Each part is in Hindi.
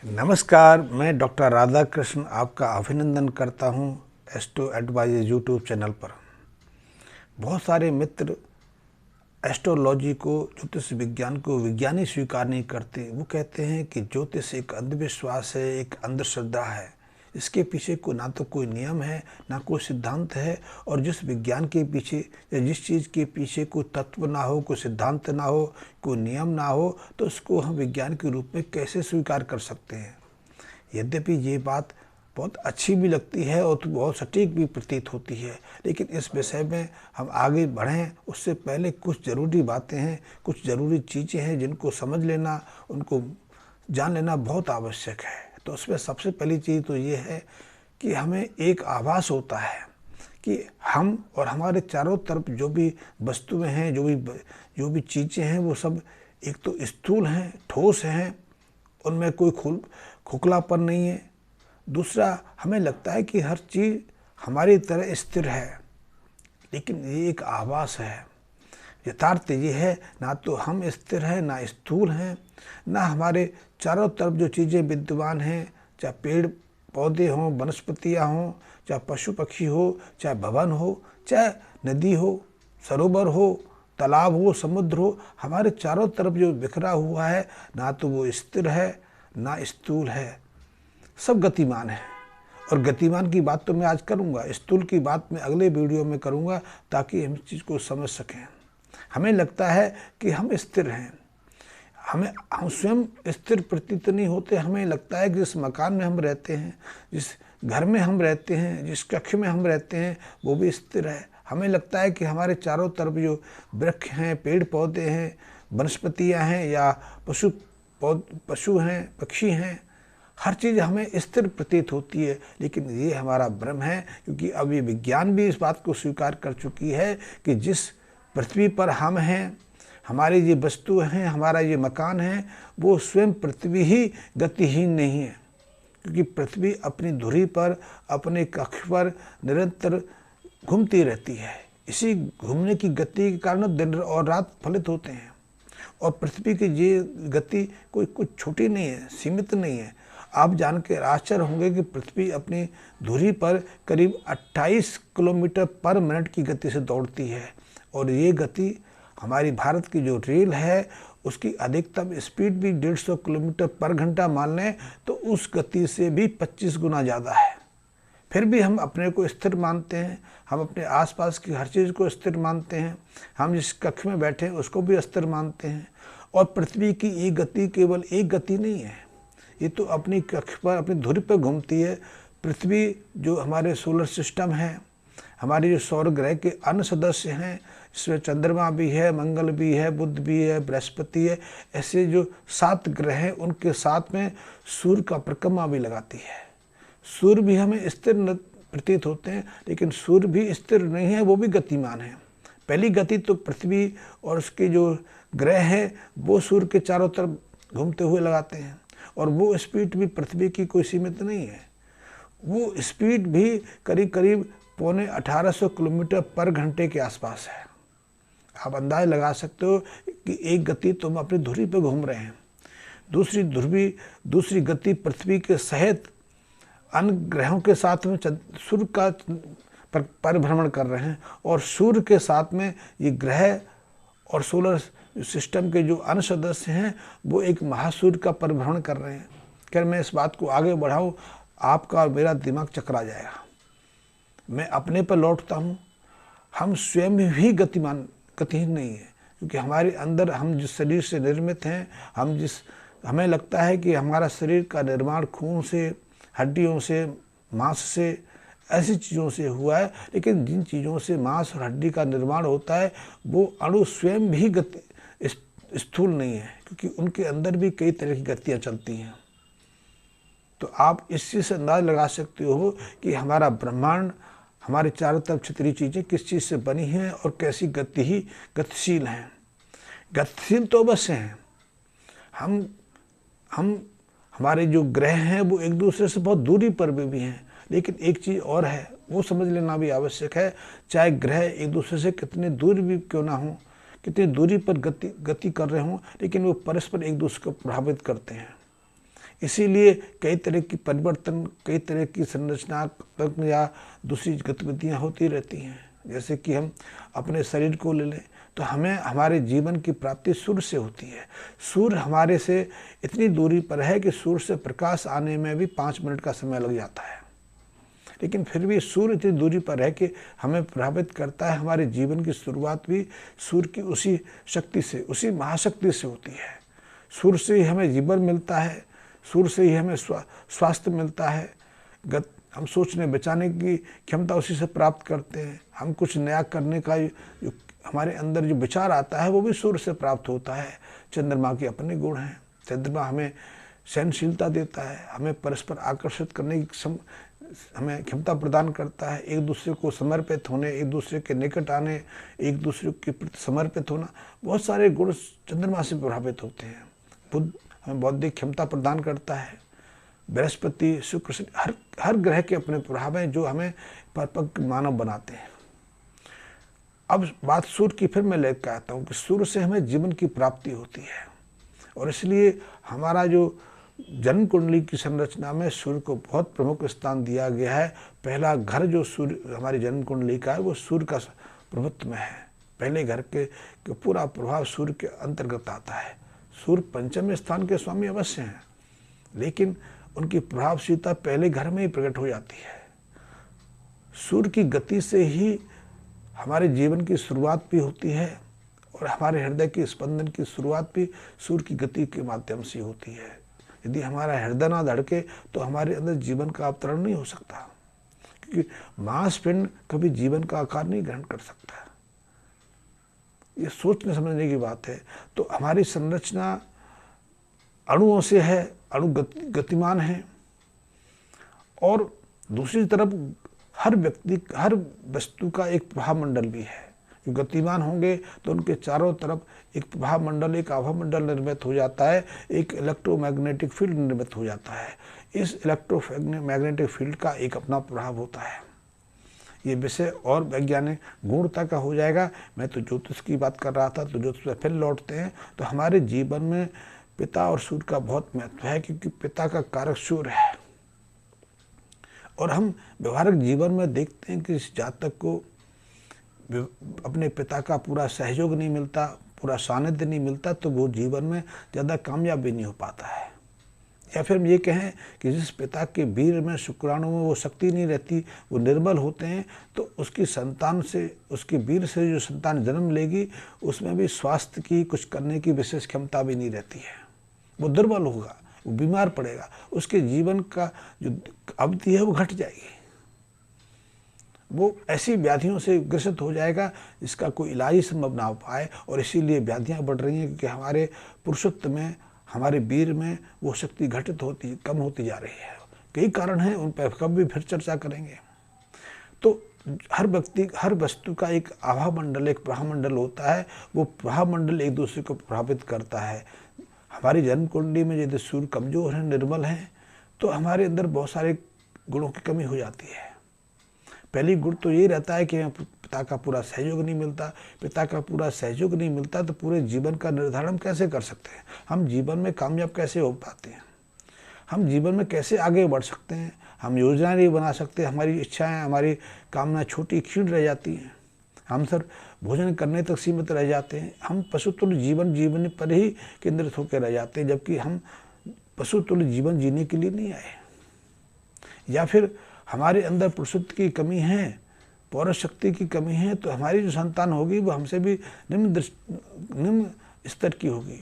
नमस्कार, मैं डॉक्टर राधाकृष्ण आपका अभिनंदन करता हूं एस्ट्रो एडवाइजर यूट्यूब चैनल पर। बहुत सारे मित्र एस्ट्रोलॉजी को, ज्योतिष विज्ञान को विज्ञानी स्वीकार नहीं करते। वो कहते हैं कि ज्योतिष एक अंधविश्वास है, एक अंधश्रद्धा है। इसके पीछे ना तो कोई नियम है, ना कोई सिद्धांत है। और जिस विज्ञान के पीछे या जिस चीज़ के पीछे कोई तत्व ना हो, कोई सिद्धांत ना हो, कोई नियम ना हो, तो उसको हम विज्ञान के रूप में कैसे स्वीकार कर सकते हैं। यद्यपि ये बात बहुत अच्छी भी लगती है और तो बहुत सटीक भी प्रतीत होती है, लेकिन इस विषय में हम आगे बढ़ें उससे पहले कुछ ज़रूरी बातें हैं, कुछ ज़रूरी चीज़ें हैं जिनको समझ लेना, उनको जान लेना बहुत आवश्यक है। तो उसमें सबसे पहली चीज़ तो ये है कि हमें एक आभास होता है कि हम और हमारे चारों तरफ जो भी वस्तुएं हैं, जो भी चीज़ें हैं, वो सब एक तो स्थूल हैं, ठोस हैं, उनमें कोई खोखलापन नहीं है। दूसरा, हमें लगता है कि हर चीज़ हमारी तरह स्थिर है, लेकिन ये एक आभास है। यथार्थ ये है, ना तो हम स्थिर हैं, ना स्थूल हैं, ना हमारे चारों तरफ जो चीज़ें विद्यमान हैं, चाहे पेड़ पौधे हों, वनस्पतियाँ हों, चाहे पशु पक्षी हो, चाहे भवन हो, चाहे नदी हो, सरोवर हो, तालाब हो, समुद्र हो, हमारे चारों तरफ जो बिखरा हुआ है, ना तो वो स्थिर है, ना स्थूल है, सब गतिमान है। और गतिमान की बात तो मैं आज करूँगा, स्थूल की बात मैं अगले वीडियो में करूँगा, ताकि हम इस चीज़ को समझ सकें। हमें लगता है कि हम स्थिर हैं, हम स्वयं स्थिर प्रतीत नहीं होते। हमें लगता है कि जिस मकान में हम रहते हैं, जिस घर में हम रहते हैं, जिस कक्ष में हम रहते हैं, वो भी स्थिर है। हमें लगता है कि हमारे चारों तरफ जो वृक्ष हैं, पेड़ पौधे हैं, वनस्पतियाँ हैं, या पशु हैं, पक्षी हैं, हर चीज़ हमें स्थिर प्रतीत होती है। लेकिन ये हमारा भ्रम है, क्योंकि अब ये विज्ञान भी इस बात को स्वीकार कर चुकी है कि जिस पृथ्वी पर हम हैं, हमारी ये वस्तु हैं, हमारा ये मकान है, वो स्वयं पृथ्वी ही गतिहीन नहीं है। क्योंकि पृथ्वी अपनी धुरी पर, अपने कक्ष पर निरंतर घूमती रहती है। इसी घूमने की गति के कारण दिन और रात फलित होते हैं। और पृथ्वी की ये गति कोई कुछ छोटी नहीं है, सीमित नहीं है। आप जान के आश्चर्य होंगे कि पृथ्वी अपनी धुरी पर करीब 28 किलोमीटर पर मिनट की गति से दौड़ती है। और ये गति हमारी भारत की जो रेल है, उसकी अधिकतम स्पीड भी 150 किलोमीटर पर घंटा मान लें, तो उस गति से भी 25 गुना ज़्यादा है। फिर भी हम अपने को स्थिर मानते हैं, हम अपने आसपास की हर चीज़ को स्थिर मानते हैं, हम जिस कक्ष में बैठे हैं उसको भी स्थिर मानते हैं। और पृथ्वी की ये गति केवल एक गति नहीं है, ये तो अपनी कक्ष पर, अपनी धुरी पर घूमती है। पृथ्वी जो हमारे सोलर सिस्टम है, हमारे जो सौर ग्रह के अन्य सदस्य हैं, इसमें चंद्रमा भी है, मंगल भी है, बुध भी है, बृहस्पति है, ऐसे जो 7 ग्रह हैं, उनके साथ में सूर्य का परिक्रमा भी लगाती है। सूर्य भी हमें स्थिर प्रतीत होते हैं, लेकिन सूर्य भी स्थिर नहीं है, वो भी गतिमान है। पहली गति तो पृथ्वी और उसके जो ग्रह हैं, वो सूर्य के चारों तरफ घूमते हुए लगाते हैं। और वो स्पीड भी पृथ्वी की कोई सीमित नहीं है, वो स्पीड भी करीब करीब 1850 किलोमीटर पर घंटे के आसपास है। आप अंदाज लगा सकते हो कि एक गति तो हम अपनी धुरी पर घूम रहे हैं, दूसरी गति पृथ्वी के सहित अन्य ग्रहों के साथ में सूर्य का परिभ्रमण कर रहे हैं। और सूर्य के साथ में ये ग्रह और सोलर सिस्टम के जो अन्य सदस्य हैं, वो एक महासूर्य का परिभ्रमण कर रहे हैं। अगर मैं इस बात को आगे बढ़ाऊँ, आपका और मेरा दिमाग चकरा जाएगा। मैं अपने पर लौटता हूँ, हम स्वयं भी गतिहीन नहीं है, क्योंकि हमारे अंदर, हम जिस शरीर से निर्मित हैं, हमें लगता है कि हमारा शरीर का निर्माण खून से, हड्डियों से, मांस से, ऐसी चीज़ों से हुआ है। लेकिन जिन चीज़ों से मांस और हड्डी का निर्माण होता है, वो अणु स्वयं भी स्थूल नहीं है, क्योंकि उनके अंदर भी कई तरह की गतियाँ चलती हैं। तो आप इस चीज़ से अंदाज लगा सकते हो कि हमारा ब्रह्मांड, हमारे चारों तरफ छितरी चीज़ें किस चीज़ से बनी हैं और कैसी गतिशील हैं। गतिशील तो अवश्य हैं। हमारे जो ग्रह हैं वो एक दूसरे से बहुत दूरी पर भी हैं, लेकिन एक चीज़ और है, वो समझ लेना भी आवश्यक है। चाहे ग्रह एक दूसरे से कितने दूर भी क्यों ना हो, कितनी दूरी पर गति कर रहे हों, लेकिन वो परस्पर एक दूसरे को प्रभावित करते हैं। इसीलिए कई तरह की परिवर्तन, कई तरह की संरचनात्मक या दूसरी गतिविधियाँ होती रहती हैं। जैसे कि हम अपने शरीर को ले लें तो हमें हमारे जीवन की प्राप्ति सूर्य से होती है। सूर्य हमारे से इतनी दूरी पर है कि सूर्य से प्रकाश आने में भी 5 मिनट का समय लग जाता है, लेकिन फिर भी सूर्य इतनी दूरी पर है कि हमें प्रभावित करता है। हमारे जीवन की शुरुआत भी सूर्य की उसी शक्ति से, उसी महाशक्ति से होती है। सूर्य से ही हमें जीवन मिलता है, सूर्य से ही हमें स्वास्थ्य मिलता है। हम सोचने बचाने की क्षमता उसी से प्राप्त करते हैं। हम कुछ नया करने का जो हमारे अंदर जो विचार आता है वो भी सूर्य से प्राप्त होता है। चंद्रमा के अपने गुण हैं। चंद्रमा हमें सहनशीलता देता है, हमें परस्पर आकर्षित करने की हमें क्षमता प्रदान करता है, एक दूसरे को समर्पित होने, एक दूसरे के निकट आने, एक दूसरे के प्रति समर्पित होना, बहुत सारे गुण चंद्रमा से प्रभावित होते हैं। बुध हमें बौद्धिक क्षमता प्रदान करता है। बृहस्पति, शुक्र, हर ग्रह के अपने प्रभाव हैं जो हमें परिपक्व मानव बनाते हैं। अब बात सूर्य की फिर मैं लेकर आता हूँ कि सूर्य से हमें जीवन की प्राप्ति होती है, और इसलिए हमारा जो जन्म कुंडली की संरचना में सूर्य को बहुत प्रमुख स्थान दिया गया है। पहला घर जो सूर्य हमारी जन्म कुंडली का है वो सूर्य का प्रभुत्व में है। पहले घर के पूरा प्रभाव सूर्य के अंतर्गत आता है। सूर्य पंचम स्थान के स्वामी अवश्य हैं, लेकिन उनकी प्रभावशीलता पहले घर में ही प्रकट हो जाती है। सूर्य की गति से ही हमारे जीवन की शुरुआत भी होती है, और हमारे हृदय के स्पंदन की शुरुआत भी सूर्य की गति के माध्यम से होती है। यदि हमारा हृदय ना धड़के तो हमारे अंदर जीवन का अवतरण नहीं हो सकता, क्योंकि मांसपिंड कभी जीवन का आकार नहीं ग्रहण कर सकता। ये सोचने समझने की बात है। तो हमारी संरचना अणुओं से है, अणु गतिमान है, और दूसरी तरफ हर व्यक्ति, हर वस्तु का एक प्रभाव मंडल भी है। जो गतिमान होंगे तो उनके चारों तरफ एक प्रभाव मंडल, एक आभा मंडल निर्मित हो जाता है, एक इलेक्ट्रोमैग्नेटिक फील्ड निर्मित हो जाता है। इस इलेक्ट्रोमैग्नेटिक फील्ड का एक अपना प्रभाव होता है। ये विषय और वैज्ञानिक गुणता का हो जाएगा। मैं तो ज्योतिष की बात कर रहा था, तो ज्योतिष पे फिर लौटते हैं। तो हमारे जीवन में पिता और सूर्य का बहुत महत्व है, क्योंकि पिता का कारक सूर्य है। और हम व्यवहारिक जीवन में देखते हैं कि इस जातक को अपने पिता का पूरा सहयोग नहीं मिलता, पूरा सानिध्य नहीं मिलता, तो वो जीवन में ज़्यादा कामयाब भी नहीं हो पाता है। या फिर हम ये कहें कि जिस पिता के वीर में, शुक्राणु में वो शक्ति नहीं रहती, वो निर्बल होते हैं, तो उसकी संतान से, उसके वीर से जो संतान जन्म लेगी उसमें भी स्वास्थ्य की, कुछ करने की विशेष क्षमता भी नहीं रहती है। वो दुर्बल होगा, वो बीमार पड़ेगा, उसके जीवन का जो अवधि है वो घट जाएगी। वो ऐसी व्याधियों से ग्रसित हो जाएगा जिसका कोई इलाज ही संभव ना हो पाए। और इसीलिए व्याधियाँ बढ़ रही हैं, क्योंकि हमारे पुरुषत्व में, हमारे वीर में वो शक्ति घटित होती, कम होती जा रही है। कई कारण हैं, उन पर कभी फिर चर्चा करेंगे। तो हर व्यक्ति, हर वस्तु का एक आभा मंडल, एक प्रभाव मंडल होता है। वो प्रभाव मंडल एक दूसरे को प्रभावित करता है। हमारी जन्म कुंडली में यदि सूर्य कमजोर है, निर्बल है, तो हमारे अंदर बहुत सारे गुणों की कमी हो जाती है। पहली गुण तो ये रहता है कि पिता का पूरा सहयोग नहीं मिलता। पिता का पूरा सहयोग नहीं मिलता तो पूरे जीवन का निर्धारण कैसे कर सकते हैं? हम जीवन में कामयाब कैसे हो पाते हैं? हम जीवन में कैसे आगे बढ़ सकते हैं? हम योजना नहीं बना सकते। हमारी इच्छाएं, हमारी कामना छोटी क्षीण रह जाती हैं। हम सर भोजन करने तक सीमित रह जाते हैं। हम पशुतुल्य जीवन पर ही केंद्रित होकर रह जाते हैं, जबकि हम पशुतुल्य जीवन जीने के लिए नहीं आए। या फिर हमारे अंदर पुरुषत्व की कमी है, पौरुष शक्ति की कमी है, तो हमारी जो संतान होगी वो हमसे भी निम्न स्तर की होगी।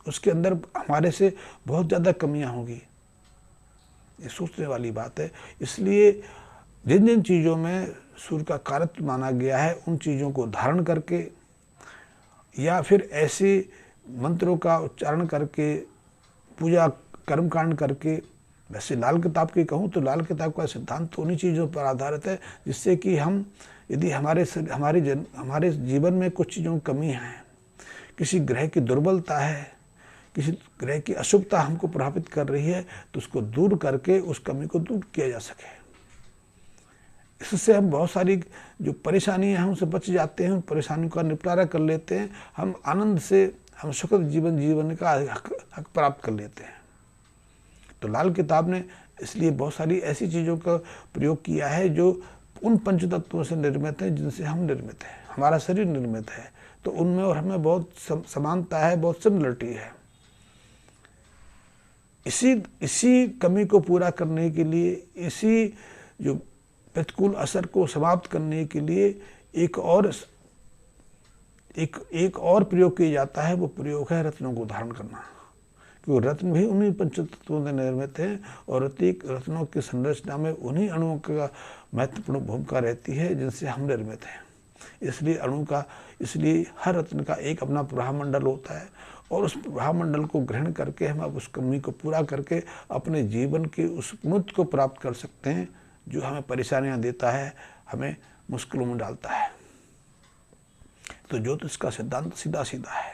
उसके अंदर हमारे से बहुत ज़्यादा कमियां होंगी। ये सोचने वाली बात है। इसलिए जिन जिन चीज़ों में सूर्य का कारत्व माना गया है, उन चीज़ों को धारण करके या फिर ऐसे मंत्रों का उच्चारण करके, पूजा कर्मकांड करके, वैसे लाल किताब की कहूँ तो लाल किताब का सिद्धांत तो उन्हीं चीज़ों पर आधारित है, जिससे कि हम, यदि हमारे जीवन में कुछ चीज़ों की कमी है, किसी ग्रह की दुर्बलता है, किसी ग्रह की अशुभता हमको प्रभावित कर रही है, तो उसको दूर करके उस कमी को दूर किया जा सके। इससे हम बहुत सारी जो परेशानियां हैं उनसे बच जाते हैं, उन परेशानियों का निपटारा कर लेते हैं। हम आनंद से, हम सुखद जीवन जीवन का हक प्राप्त कर लेते हैं। तो लाल किताब ने इसलिए बहुत सारी ऐसी चीज़ों का प्रयोग किया है जो उन पंच तत्वों से निर्मित है जिनसे हम निर्मित हैं, हमारा शरीर निर्मित है। तो उनमें और हमें बहुत समानता है, बहुत सिमिलरिटी है। इसी कमी को पूरा करने के लिए, इसी जो प्रतिकूल असर को समाप्त करने के लिए एक और प्रयोग किया जाता है। वो प्रयोग है रत्नों को धारण करना, क्योंकि रत्न भी उन्हीं पंचतत्वों से निर्मित हैं और रत्नों की संरचना में उन्हीं अणुओं का महत्वपूर्ण भूमिका रहती है जिनसे हम निर्मित हैं। इसलिए हर रत्न का एक अपना प्रभामंडल होता है और उस प्रभामंडल को ग्रहण करके हम अब उस कमी को पूरा करके अपने जीवन के उस पूर्णत्व को प्राप्त कर सकते हैं जो हमें परेशानियां देता है, हमें मुश्किलों में डालता है। तो ज्योतिष का सिद्धांत सीधा सीधा है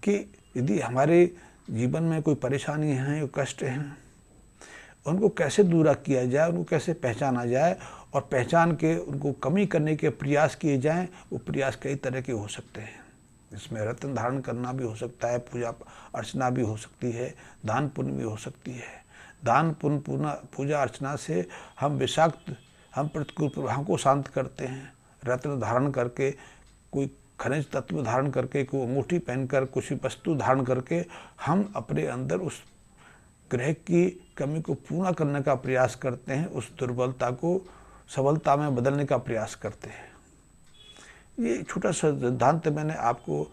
कि यदि हमारे जीवन में कोई परेशानी है, कोई कष्ट हैं, उनको कैसे दूर किया जाए, उनको कैसे पहचाना जाए और पहचान के उनको कमी करने के प्रयास किए जाएं। वो प्रयास कई तरह के हो सकते हैं, जिसमें रत्न धारण करना भी हो सकता है, पूजा अर्चना भी हो सकती है, दान पुण्य भी हो सकती है। दान पुण्य पूजा अर्चना से हम प्रतिकूल प्रभाव को शांत करते हैं। रत्न धारण करके, कोई खनिज तत्व धारण करके, कोई अंगूठी पहनकर, कुछ वस्तु धारण करके हम अपने अंदर उस ग्रह की कमी को पूरा करने का प्रयास करते हैं, उस दुर्बलता को सबलता में बदलने का प्रयास करते हैं। ये छोटा सा सिद्धांत मैंने आपको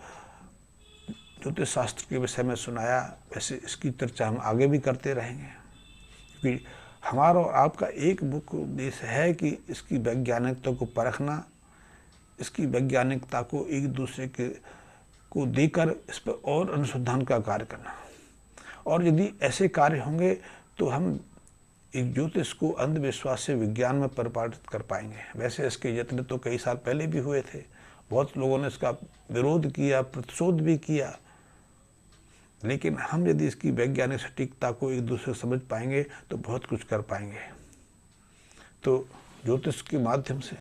ज्योतिष शास्त्र के विषय में सुनाया। वैसे इसकी चर्चा हम आगे भी करते रहेंगे, क्योंकि हमारा और आपका एक मुख्य उद्देश्य है कि इसकी वैज्ञानिकता को परखना, इसकी वैज्ञानिकता को एक दूसरे को देकर इस पर और अनुसंधान का कार्य करना। और यदि ऐसे कार्य होंगे तो हम एक ज्योतिष को अंधविश्वास से विज्ञान में परिवर्तित कर पाएंगे। वैसे इसके यत्न तो कई साल पहले भी हुए थे, बहुत लोगों ने इसका विरोध किया, प्रतिशोध भी किया, लेकिन हम यदि इसकी वैज्ञानिक सटीकता को एक दूसरे को समझ पाएंगे तो बहुत कुछ कर पाएंगे। तो ज्योतिष के माध्यम से